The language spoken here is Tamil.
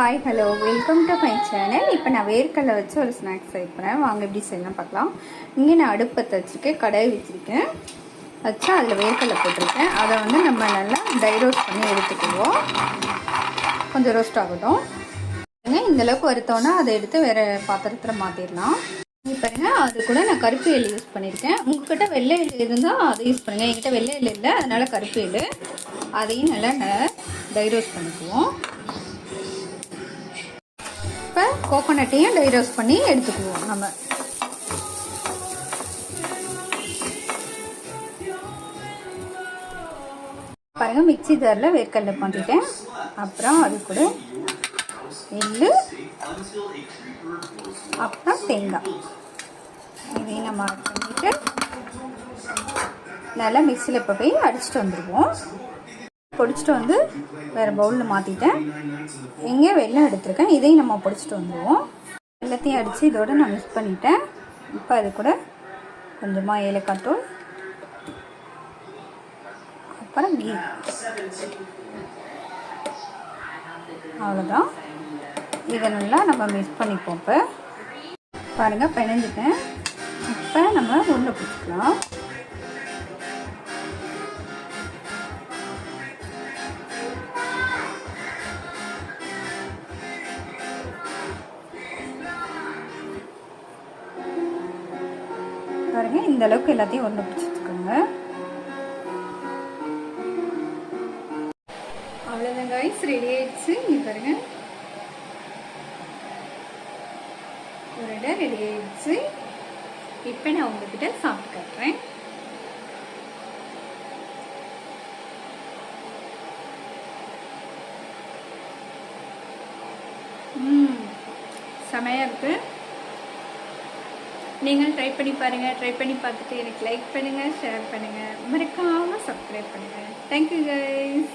Hi hello welcome to my channel. இப்போ நான் வேர்க்கடலை வச்சு ஒரு ஸ்நாக்ஸ் செய்யப்போகிறேன். வாங்க எப்படி செய்யலாம் பார்க்கலாம். இங்கே நான் அடுப்பத்தை வச்சுருக்கேன், கடாய் வச்சுருக்கேன், வச்சா அதில் வேர்க்கடலை போட்டிருக்கேன். அதை வந்து நம்ம நல்லா ட்ரை ரோஸ்ட் பண்ணி எடுத்துக்குவோம். கொஞ்சம் ரோஸ்ட் ஆகட்டும். இந்தளவுக்கு வறுத்தோன்னா அதை எடுத்து வேறு பாத்திரத்தில் மாற்றிடலாம். பாருங்க, அது கூட நான் கருப்பு எள் யூஸ் பண்ணியிருக்கேன். உங்கள்கிட்ட வெள்ளை எள் இருந்தால் அதை யூஸ் பண்ணுங்கள். என்கிட்ட வெள்ளை எள் இல்லை, அதனால் கருப்பு எள். அதையும் நல்லா ட்ரை ரோஸ்ட் பண்ணிக்குவோம். இப்போ கோகோனட்டையும் ட்ரை ரோஸ்ட் பண்ணி எடுத்துக்குவோம். நம்ம பாருங்கள், மிக்சி ஜாரில் வேர்க்கடலை பண்ணிட்டேன். அப்புறம் அது கூட எள்ளு, அப்புறம் தேங்காய் இதையும் நம்ம ஆட் பண்ணிவிட்டு நல்லா மிக்சியில் இப்போ போய் அடிச்சுட்டு வந்துடுவோம். பொடிச்சிட்டு வந்து வேறு பவுலில் மாற்றிட்டேன். எங்கே வெல்லம் எடுத்துருக்கேன், இதையும் நம்ம பொடிச்சிட்டு வந்துடுவோம். எல்லாத்தையும் அடித்து இதோடு நான் மிக்ஸ் பண்ணிட்டேன். இப்போ அது கூட கொஞ்சமாக ஏலக்காய் தூள், அப்புறம் கீ, அவ்வளோதான். இதை நல்லா நம்ம மிக்ஸ் பண்ணிப்போம். இப்போ பாருங்கள், பிணைஞ்சிட்டேன். இப்போ நம்ம உருண்டை பிடிச்சிக்கலாம். பாருங்க, இந்த அளவுக்கு எல்லாத்தையும் ஒன்று பிடிச்சிட்டுக்கோங்க. அவ்வளோதான் கைஸ், ரெடி ஆயிடுச்சு. இங்கே பாருங்க, ஒரு இடம் ரெடி ஆயிடுச்சு. இப்போ நான் உங்ககிட்ட சாப்பிட்டு காட்டுறேன். செமையாக இருக்குது. நீங்கள் ட்ரை பண்ணி பாருங்கள். ட்ரை பண்ணி பார்த்துட்டு எனக்கு லைக் பண்ணுங்கள், ஷேர் பண்ணுங்கள், மறக்காமல் சப்ஸ்கிரைப் பண்ணுங்கள். Thank you guys.